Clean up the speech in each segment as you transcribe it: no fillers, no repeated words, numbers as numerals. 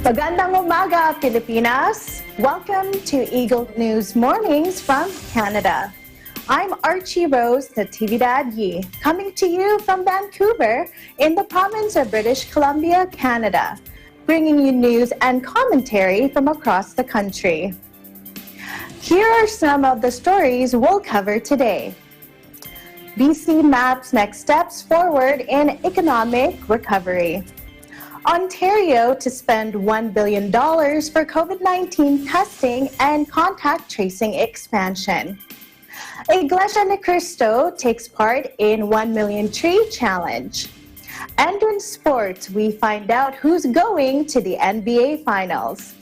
Magandang umaga, Pilipinas! Welcome to Eagle News Mornings from Canada. I'm Archie Rose Natividad Yi, coming to you from Vancouver in the province of British Columbia, Canada, bringing you news and commentary from across the country. Here are some of the stories we'll cover today. BC maps next steps forward in economic recovery. Ontario to spend $1 billion for COVID-19 testing and contact tracing expansion. Iglesia Ni Cristo takes part in 1 million tree challenge. And in sports, we find out who's going to the NBA Finals.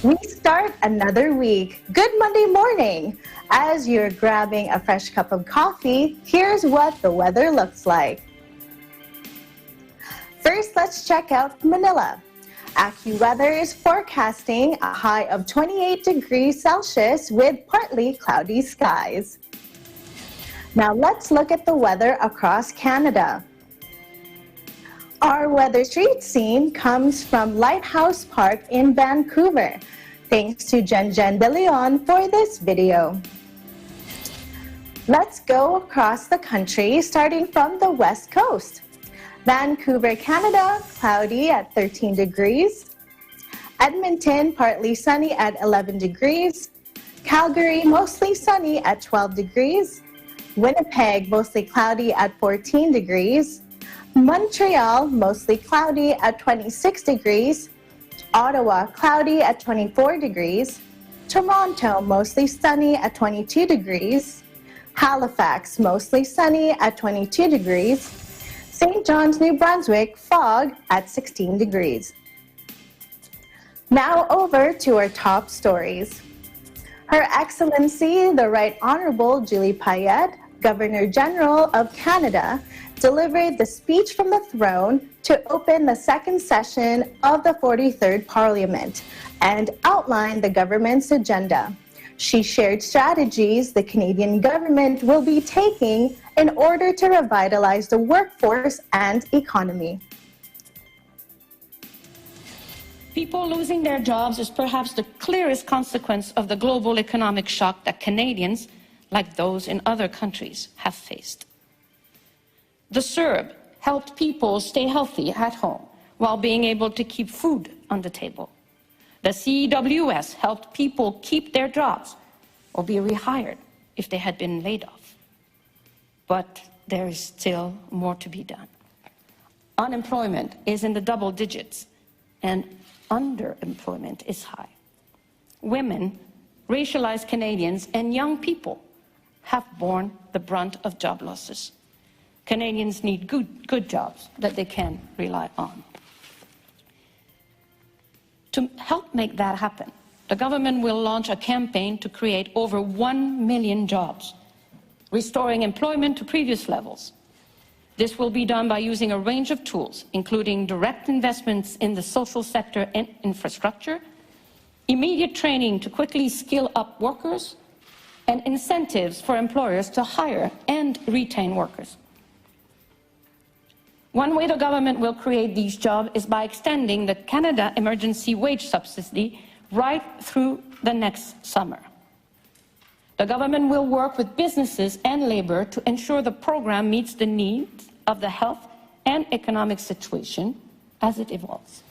We start another week. Good Monday morning. As you're grabbing a fresh cup of coffee, here's what the weather looks like. First, let's check out Manila. AccuWeather is forecasting a high of 28 degrees Celsius with partly cloudy skies. Now let's look at the weather across Canada. Our weather street scene comes from Lighthouse Park in Vancouver. Thanks to Jen De Leon for this video. Let's go across the country, starting from the West Coast. Vancouver, Canada, cloudy at 13 degrees. Edmonton, partly sunny at 11 degrees. Calgary, mostly sunny at 12 degrees. Winnipeg, mostly cloudy at 14 degrees. Montreal, mostly cloudy at 26 degrees. Ottawa, cloudy at 24 degrees. Toronto, mostly sunny at 22 degrees. Halifax, mostly sunny at 22 degrees. St. John's, New Brunswick, fog at 16 degrees. Now over to our top stories. Her Excellency, the Right Honorable Julie Payette, Governor General of Canada, delivered the speech from the throne to open the second session of the 43rd Parliament and outlined the government's agenda. She shared strategies the Canadian government will be taking in order to revitalize the workforce and economy. People losing their jobs is perhaps the clearest consequence of the global economic shock that Canadians, like those in other countries, have faced. The CERB helped people stay healthy at home while being able to keep food on the table. The CEWS helped people keep their jobs or be rehired if they had been laid off. But there is still more to be done. Unemployment is in the double digits and underemployment is high. Women, racialized Canadians, and young people have borne the brunt of job losses. Canadians need good jobs that they can rely on. To help make that happen, the government will launch a campaign to create over 1 million jobs, restoring employment to previous levels. This will be done by using a range of tools, including direct investments in the social sector and infrastructure, immediate training to quickly skill up workers, and incentives for employers to hire and retain workers. One way the government will create these jobs is by extending the Canada Emergency Wage Subsidy right through the next summer. The government will work with businesses and labor to ensure the program meets the needs of the health and economic situation as it evolves.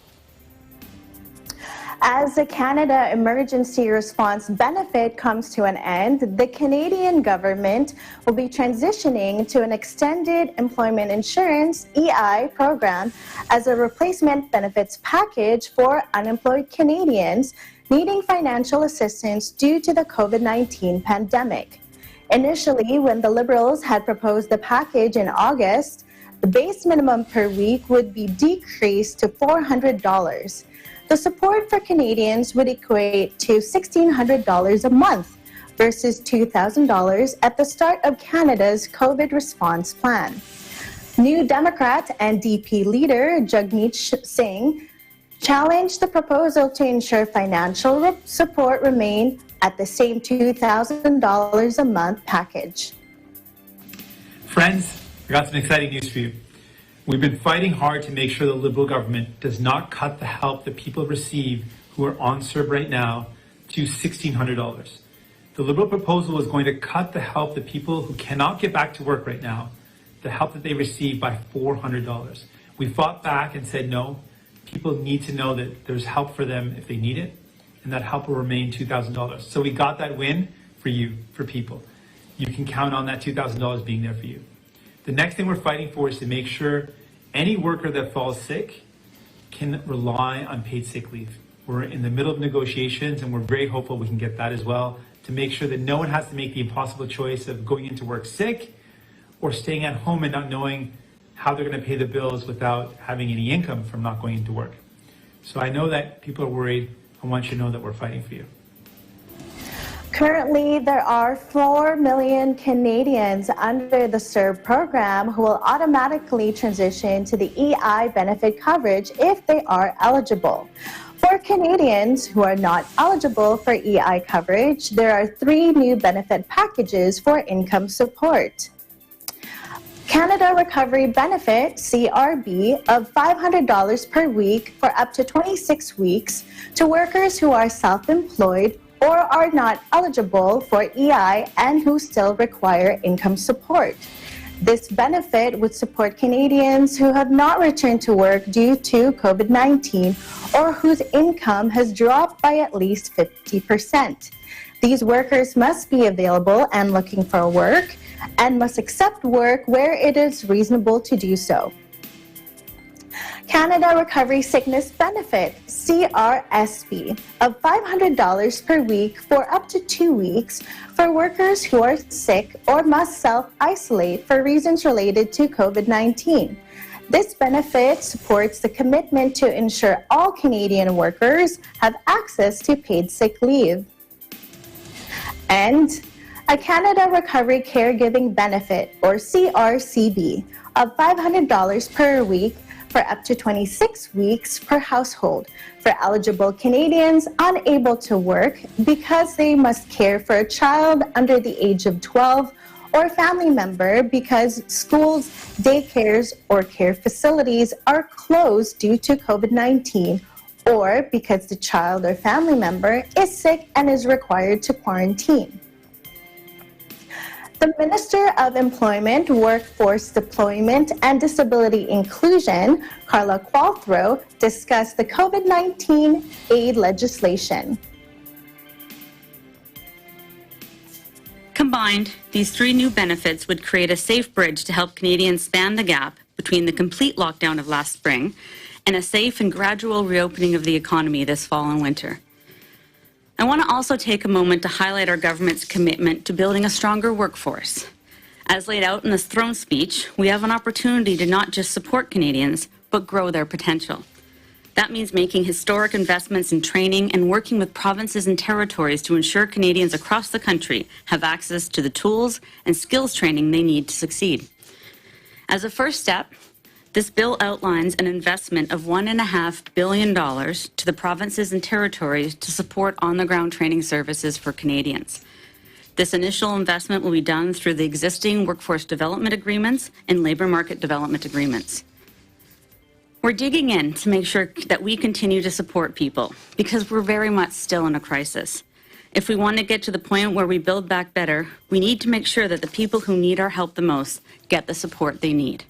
As the Canada Emergency Response Benefit comes to an end, the Canadian government will be transitioning to an Extended Employment Insurance EI program as a replacement benefits package for unemployed Canadians needing financial assistance due to the COVID-19 pandemic. Initially, when the Liberals had proposed the package in August, the base minimum per week would be decreased to $400. The support for Canadians would equate to $1,600 a month versus $2,000 at the start of Canada's COVID response plan. New Democrat and DP leader Jagmeet Singh challenged the proposal to ensure financial support remain at the same $2,000 a month package. Friends, I got some exciting news for you. We've been fighting hard to make sure the Liberal government does not cut the help that people receive who are on CERB right now to $1,600. The Liberal proposal is going to cut the help that people who cannot get back to work right now, the help that they receive, by $400. We fought back and said no. People need to know that there's help for them if they need it, and that help will remain $2,000. So we got that win for you, for people. You can count on that $2,000 being there for you. The next thing we're fighting for is to make sure any worker that falls sick can rely on paid sick leave. We're in the middle of negotiations, and we're very hopeful we can get that as well, to make sure that no one has to make the impossible choice of going into work sick or staying at home and not knowing how they're going to pay the bills without having any income from not going into work. So I know that people are worried. I want you to know that we're fighting for you. Currently, there are 4 million Canadians under the CERB program who will automatically transition to the EI benefit coverage if they are eligible. For Canadians who are not eligible for EI coverage, there are 3 new benefit packages for income support. Canada Recovery Benefit, CRB, of $500 per week for up to 26 weeks to workers who are self-employed or are not eligible for EI and who still require income support. This benefit would support Canadians who have not returned to work due to COVID-19 or whose income has dropped by at least 50%. These workers must be available and looking for work and must accept work where it is reasonable to do so. Canada Recovery Sickness Benefit, CRSB, of $500 per week for up to 2 weeks for workers who are sick or must self-isolate for reasons related to COVID-19. This benefit supports the commitment to ensure all Canadian workers have access to paid sick leave. And a Canada Recovery Caregiving Benefit, or CRCB, of $500 per week for up to 26 weeks per household for eligible Canadians unable to work because they must care for a child under the age of 12 or a family member because schools, daycares, or care facilities are closed due to COVID-19, or because the child or family member is sick and is required to quarantine. The Minister of Employment, Workforce Deployment and Disability Inclusion, Carla Qualthrow, discussed the COVID-19 aid legislation. Combined, these 3 new benefits would create a safe bridge to help Canadians span the gap between the complete lockdown of last spring and a safe and gradual reopening of the economy this fall and winter. I want to also take a moment to highlight our government's commitment to building a stronger workforce. As laid out in this throne speech, we have an opportunity to not just support Canadians, but grow their potential. That means making historic investments in training and working with provinces and territories to ensure Canadians across the country have access to the tools and skills training they need to succeed. As a first step, this bill outlines an investment of $1.5 billion to the provinces and territories to support on-the-ground training services for Canadians. This initial investment will be done through the existing workforce development agreements and labour market development agreements. We're digging in to make sure that we continue to support people because we're very much still in a crisis. If we want to get to the point where we build back better, we need to make sure that the people who need our help the most get the support they need.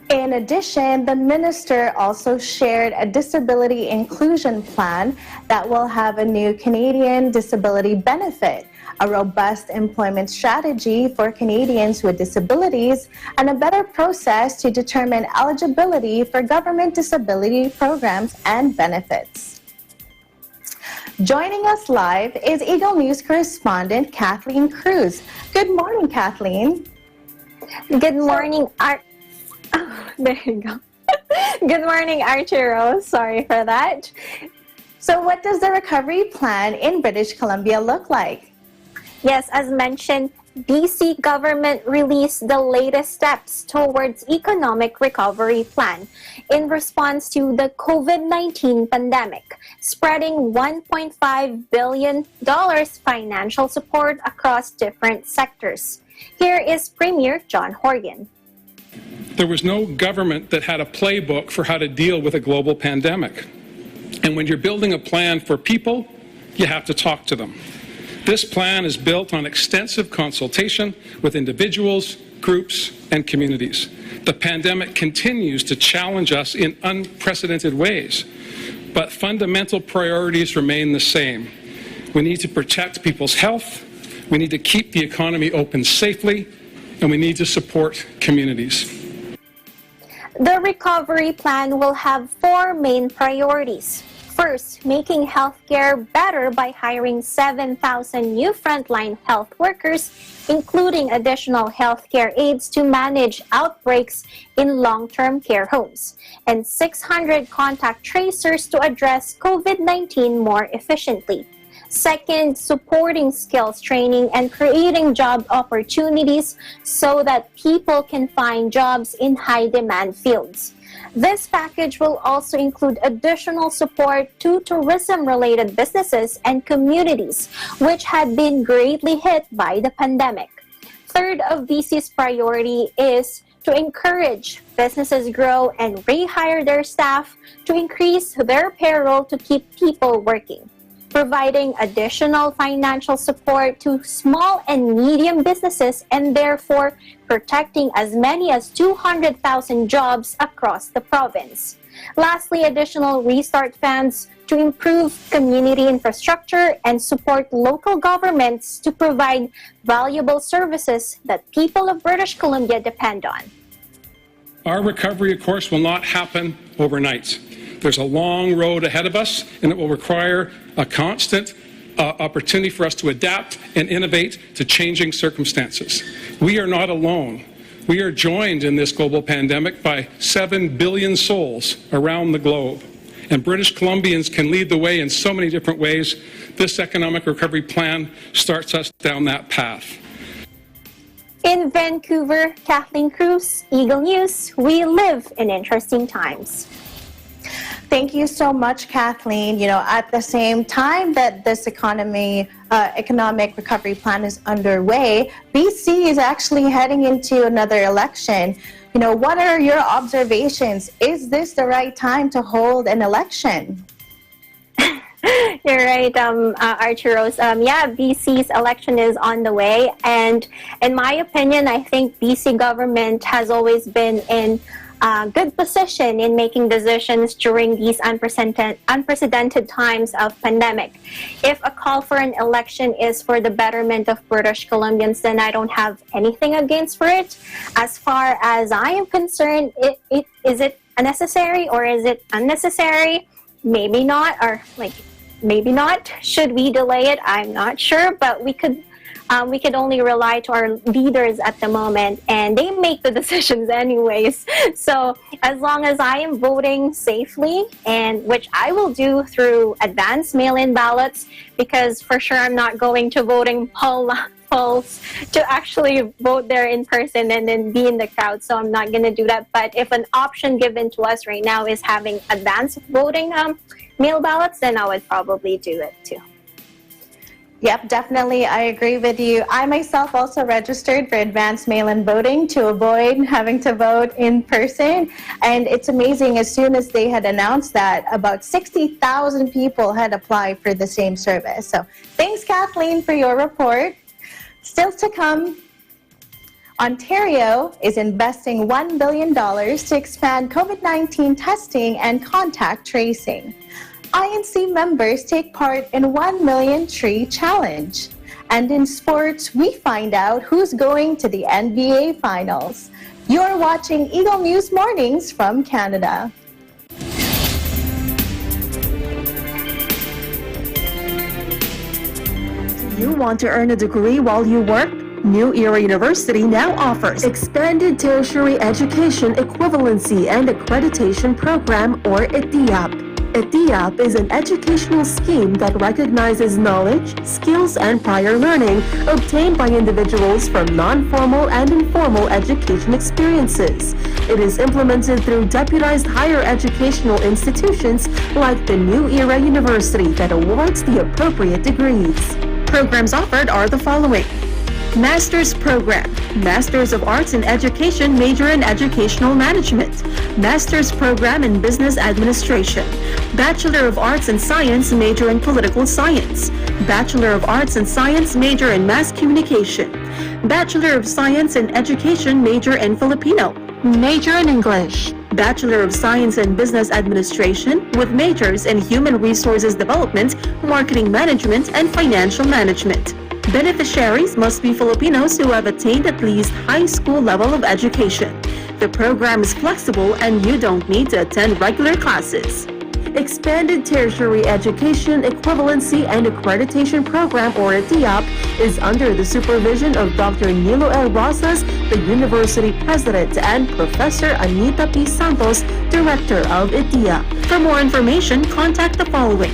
In addition, the minister also shared a disability inclusion plan that will have a new Canadian disability benefit, a robust employment strategy for Canadians with disabilities, and a better process to determine eligibility for government disability programs and benefits. Joining us live is Eagle News correspondent Kathleen Cruz. Good morning, Kathleen. Good morning, there you go. Good morning, Archie Rose. Sorry for that. So what does the recovery plan in British Columbia look like? Yes, as mentioned, BC government released the latest steps towards economic recovery plan in response to the COVID-19 pandemic, spreading $1.5 billion financial support across different sectors. Here is Premier John Horgan. There was no government that had a playbook for how to deal with a global pandemic. And when you're building a plan for people, you have to talk to them. This plan is built on extensive consultation with individuals, groups, and communities. The pandemic continues to challenge us in unprecedented ways, but fundamental priorities remain the same. We need to protect people's health, we need to keep the economy open safely, and we need to support communities. The recovery plan will have 4 main priorities. First, making healthcare better by hiring 7,000 new frontline health workers, including additional healthcare aides to manage outbreaks in long-term care homes, and 600 contact tracers to address COVID-19 more efficiently. Second, supporting skills training and creating job opportunities so that people can find jobs in high-demand fields. This package will also include additional support to tourism-related businesses and communities, which had been greatly hit by the pandemic. Third of BC's priority is to encourage businesses grow and rehire their staff to increase their payroll to keep people working, providing additional financial support to small and medium businesses and therefore protecting as many as 200,000 jobs across the province. Lastly, additional restart funds to improve community infrastructure and support local governments to provide valuable services that people of British Columbia depend on. Our recovery, of course, will not happen overnight. There's a long road ahead of us, and it will require a constant opportunity for us to adapt and innovate to changing circumstances. We are not alone. We are joined in this global pandemic by 7 billion souls around the globe. And British Columbians can lead the way in so many different ways. This economic recovery plan starts us down that path. In Vancouver, Kathleen Cruz, Eagle News, we live in interesting times. Thank you so much, Kathleen. You know, at the same time that this economic recovery plan is underway, BC is actually heading into another election. You know, what are your observations? Is this the right time to hold an election? You're right, Archie Rose. Yeah, BC's election is on the way. And in my opinion, I think BC government has always been in good position in making decisions during these unprecedented times of pandemic. If a call for an election is for the betterment of British Columbians, then I don't have anything against for it. As far as I am concerned, is it necessary or is it unnecessary? Maybe not, or maybe not. Should we delay it? I'm not sure, but we could only rely to our leaders at the moment, and they make the decisions anyways. So as long as I am voting safely, and which I will do through advanced mail-in ballots, because for sure I'm not going to voting polls to actually vote there in person and then be in the crowd, so I'm not going to do that. But if an option given to us right now is having advanced voting mail ballots, then I would probably do it too. Yep, definitely. I agree with you. I myself also registered for advanced mail-in voting to avoid having to vote in person. And it's amazing, as soon as they had announced that, about 60,000 people had applied for the same service. So thanks, Kathleen, for your report. Still to come, Ontario is investing $1 billion to expand COVID-19 testing and contact tracing. INC members take part in 1 million tree challenge. And in sports, we find out who's going to the NBA Finals. You're watching Eagle News Mornings from Canada. Do you want to earn a degree while you work? New Era University now offers Expanded Tertiary Education Equivalency and Accreditation Program, or ETIAP. ETIAP is an educational scheme that recognizes knowledge, skills, and prior learning obtained by individuals from non-formal and informal education experiences. It is implemented through deputized higher educational institutions like the New Era University that awards the appropriate degrees. Programs offered are the following: Master's Program, Masters of Arts in Education, major in Educational Management, Master's Program in Business Administration, Bachelor of Arts in Science, major in Political Science, Bachelor of Arts in Science, major in Mass Communication, Bachelor of Science in Education, major in Filipino, major in English, Bachelor of Science in Business Administration with majors in Human Resources Development, Marketing Management, and Financial Management. Beneficiaries must be Filipinos who have attained at least high school level of education. The program is flexible and you don't need to attend regular classes. Expanded Tertiary Education Equivalency and Accreditation Program, or ETIAP, is under the supervision of Dr. Nilo L. Rosas, the University President, and Professor Anita P. Santos, Director of ETIAP. For more information, contact the following: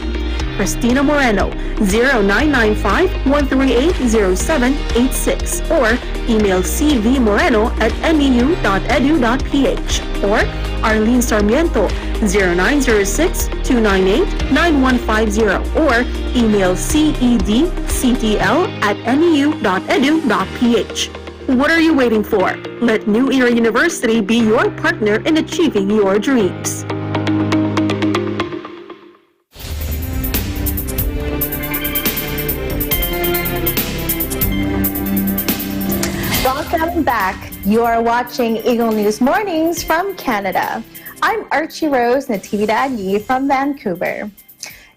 Christina Moreno, 0995-138-0786, or email cvmoreno@neu.edu.ph, or Arlene Sarmiento, 0906-298-9150, or email cedctl@neu.edu.ph. What are you waiting for? Let New Era University be your partner in achieving your dreams. Welcome back. You are watching Eagle News Mornings from Canada. I'm Archie Rose Natividad Yi from Vancouver.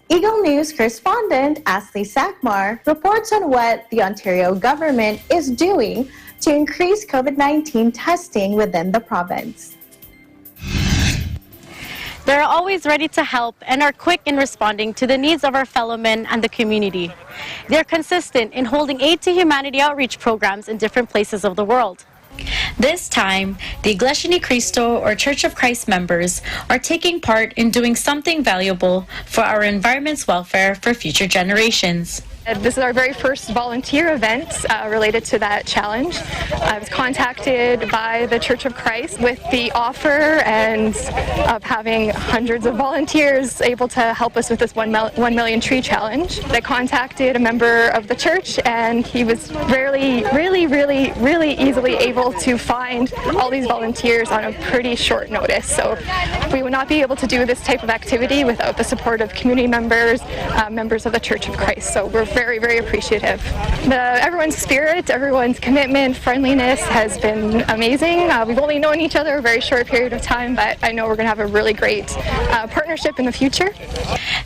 Eagle News correspondent Ashley Sakmar reports on what the Ontario government is doing to increase COVID-19 testing within the province. They're always ready to help and are quick in responding to the needs of our fellow men and the community. They're consistent in holding aid to humanity outreach programs in different places of the world. This time, the Iglesia ni Cristo or Church of Christ members are taking part in doing something valuable for our environment's welfare for future generations. This is our very first volunteer event related to that challenge. I was contacted by the Church of Christ with the offer and of having hundreds of volunteers able to help us with this 1 million tree challenge. They contacted a member of the church and he was really easily able to find all these volunteers on a pretty short notice. So we would not be able to do this type of activity without the support of community members, members of the Church of Christ. So we're very appreciative. Everyone's spirit, everyone's commitment, friendliness has been amazing. We've only known each other a very short period of time, but I know we're going to have a really great partnership in the future.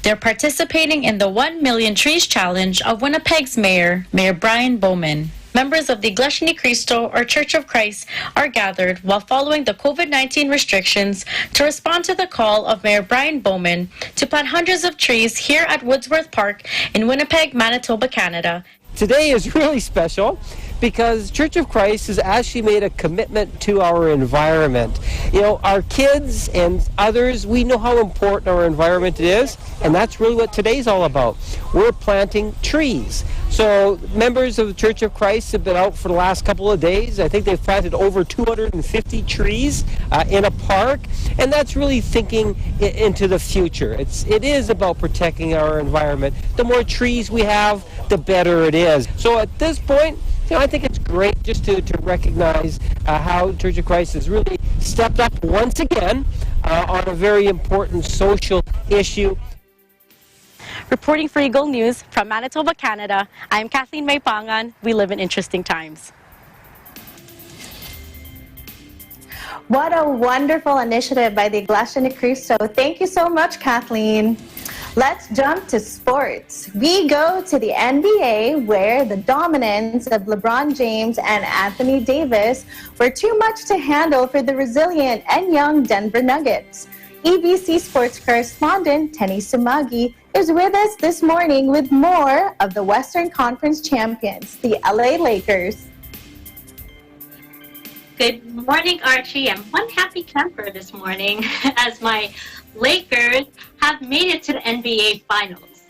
They're participating in the 1 Million Trees Challenge of Winnipeg's Mayor Brian Bowman. Members of the Iglesia ni Cristo or Church of Christ are gathered while following the COVID-19 restrictions to respond to the call of Mayor Brian Bowman to plant hundreds of trees here at Woodsworth Park in Winnipeg, Manitoba, Canada. Today is really special because Church of Christ has actually made a commitment to our environment. You know, our kids and others, we know how important our environment is, and that's really what today's all about. We're planting trees. So members of the Church of Christ have been out for the last couple of days. I think they've planted over 250 trees in a park, and that's really thinking into the future. It is about protecting our environment. The more trees we have, the better it is. So at this point, you know, I think it's great just to recognize how Church of Christ has really stepped up once again on a very important social issue. Reporting for Eagle News from Manitoba, Canada, I'm Kathleen May Pangan. We live in interesting times. What a wonderful initiative by the Iglesia ni Cristo. Thank you so much, Kathleen. Let's jump to sports. We go to the NBA, where the dominance of LeBron James and Anthony Davis were too much to handle for the resilient and young Denver Nuggets. EBC sports correspondent Tenny Sumagi is with us this morning with more of the Western Conference champions, the LA Lakers. Good morning, Archie. I'm one happy camper this morning as my Lakers have made it to the NBA Finals.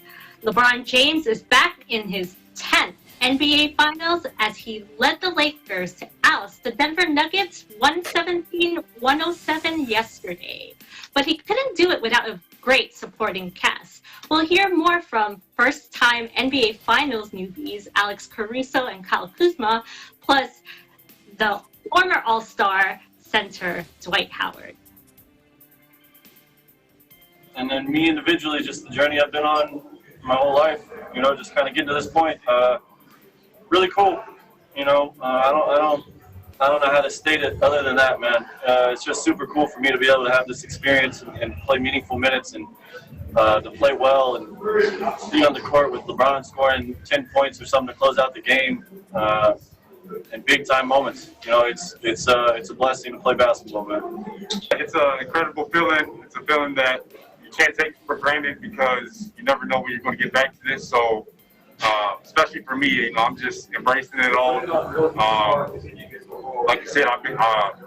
LeBron James is back in his 10th NBA Finals as he led the Lakers to oust the Denver Nuggets 117-107 yesterday. But he couldn't do it without a great supporting cast. We'll hear more from first-time NBA Finals newbies Alex Caruso and Kyle Kuzma, plus the former All-Star center Dwight Howard. And then me individually, just the journey I've been on my whole life, you know, just kind of getting to this point. Really cool, you know. I don't know how to state it other than that, man. It's just super cool for me to be able to have this experience and play meaningful minutes and to play well and be on the court with LeBron scoring 10 points or something to close out the game in big time moments. You know, it's a blessing to play basketball, man. It's an incredible feeling. It's a feeling that you can't take for granted because you never know when you're going to get back to this. So, especially for me, you know, I'm just embracing it all. Like you said, I've been,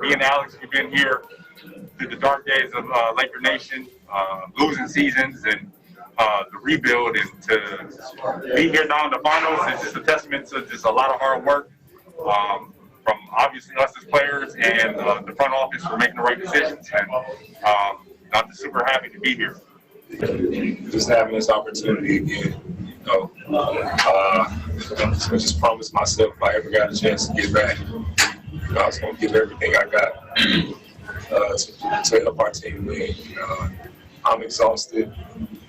me and Alex, we've been here through the dark days of Laker Nation, losing seasons and the rebuild, and to be here now in the finals is just a testament to just a lot of hard work from obviously us as players and the front office for making the right decisions. And I'm just super happy to be here. Just having this opportunity again, you know, I just promised myself if I ever got a chance to get back, you know, I was going to give everything I got to help our team win. I'm exhausted.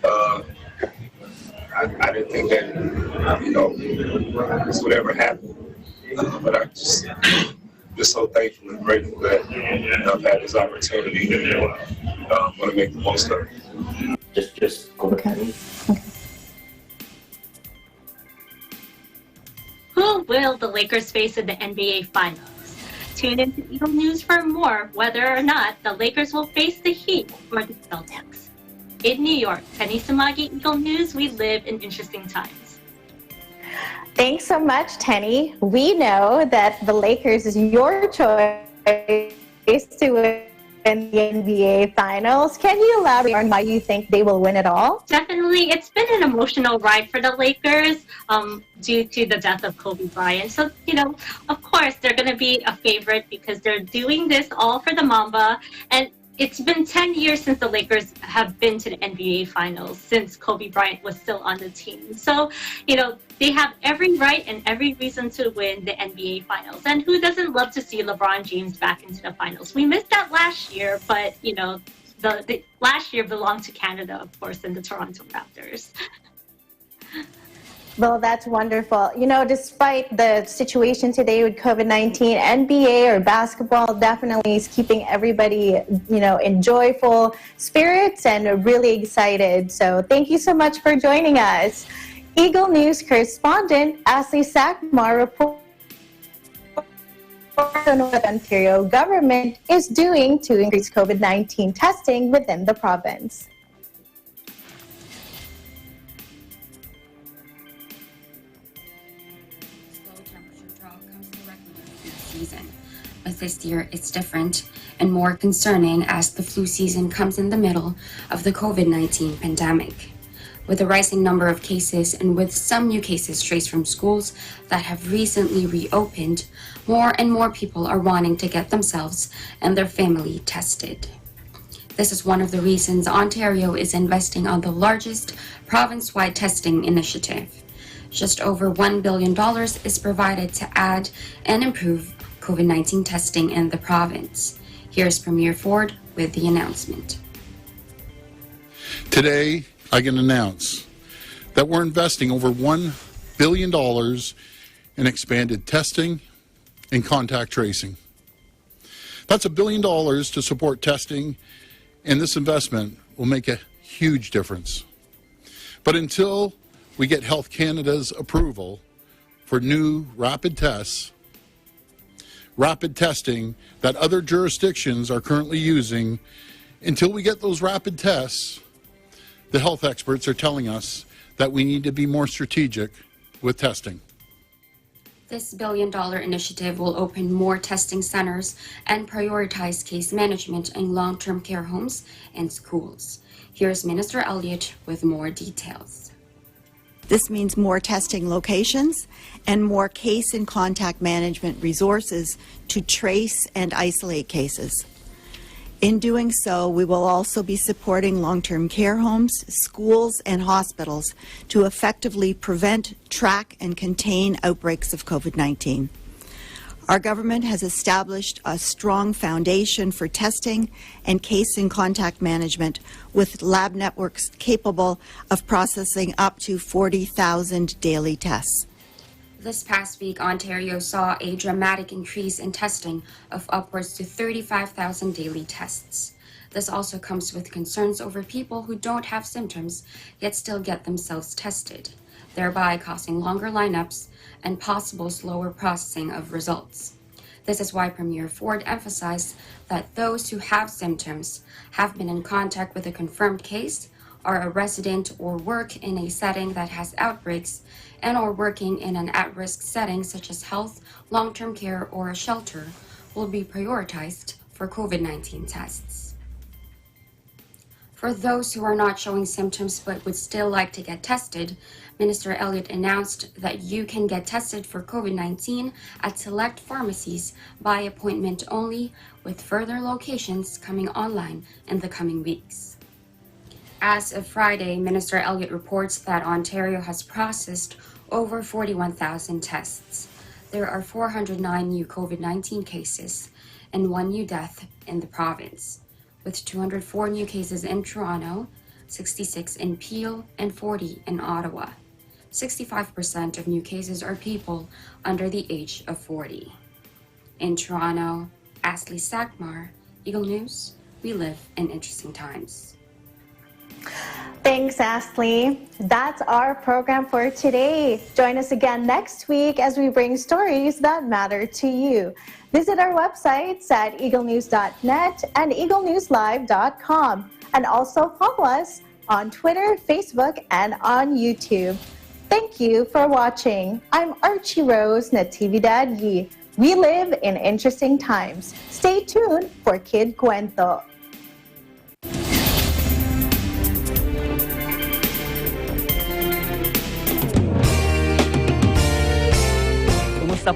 I didn't think that, you know, this would ever happen. But I just so thankful and grateful that I've had this opportunity, and I'm going to make the most of it. Just go back. Okay. Who will the Lakers face in the NBA Finals? Tune in to Eagle News for more whether or not the Lakers will face the Heat or the Celtics. In New York, Tenny Samagi, Eagle News, we live in interesting times. Thanks so much, Tenny. We know that the Lakers is your choice to win the NBA Finals. Can you elaborate on why you think they will win it all? Definitely. It's been an emotional ride for the Lakers due to the death of Kobe Bryant. So, you know, of course, they're going to be a favorite because they're doing this all for the Mamba. And it's been 10 years since the Lakers have been to the NBA Finals, since Kobe Bryant was still on the team. So, you know, they have every right and every reason to win the NBA Finals. And who doesn't love to see LeBron James back into the finals? We missed that last year, but, you know, the last year belonged to Canada, of course, and the Toronto Raptors. Well, that's wonderful. You know, despite the situation today with COVID-19, NBA or basketball definitely is keeping everybody, you know, in joyful spirits and really excited. So thank you so much for joining us. Eagle News correspondent Ashley Sackmar reports on what the Ontario government is doing to increase COVID-19 testing within the province. Season. But this year it's different and more concerning as the flu season comes in the middle of the COVID-19 pandemic. With a rising number of cases and with some new cases traced from schools that have recently reopened, more and more people are wanting to get themselves and their family tested. This is one of the reasons Ontario is investing on the largest province-wide testing initiative. Just over $1 billion is provided to add and improve COVID-19 testing in the province. Here's Premier Ford with the announcement. Today, I can announce that we're investing over $1 billion in expanded testing and contact tracing. That's $1 billion to support testing, and this investment will make a huge difference. But until we get Health Canada's approval for new rapid testing that other jurisdictions are currently using, until we get those rapid tests, the health experts are telling us that we need to be more strategic with testing. This $1 billion initiative will open more testing centers and prioritize case management in long-term care homes and schools. Here's Minister Elliott with more details. This means more testing locations and more case and contact management resources to trace and isolate cases. In doing so, we will also be supporting long-term care homes, schools, and hospitals to effectively prevent, track, and contain outbreaks of COVID-19. Our government has established a strong foundation for testing and case and contact management with lab networks capable of processing up to 40,000 daily tests. This past week, Ontario saw a dramatic increase in testing of upwards to 35,000 daily tests. This also comes with concerns over people who don't have symptoms yet still get themselves tested, thereby causing longer lineups and possible slower processing of results. This is why Premier Ford emphasized that those who have symptoms, have been in contact with a confirmed case, are a resident or work in a setting that has outbreaks, and or working in an at-risk setting such as health, long-term care, or a shelter will be prioritized for COVID-19 tests. For those who are not showing symptoms but would still like to get tested, Minister Elliott announced that you can get tested for COVID-19 at select pharmacies by appointment only, with further locations coming online in the coming weeks. As of Friday, Minister Elliott reports that Ontario has processed over 41,000 tests. There are 409 new COVID-19 cases and 1 new death in the province, with 204 new cases in Toronto, 66 in Peel, and 40 in Ottawa. 65% of new cases are people under the age of 40. In Toronto, Ashley Sackmar, Eagle News, we live in interesting times. Thanks, Ashley. That's our program for today. Join us again next week as we bring stories that matter to you. Visit our websites at eaglenews.net and eaglenewslive.com. And also follow us on Twitter, Facebook, and on YouTube. Thank you for watching. I'm Archie Rose Natividad Yi. We live in interesting times. Stay tuned for Kid Cuento.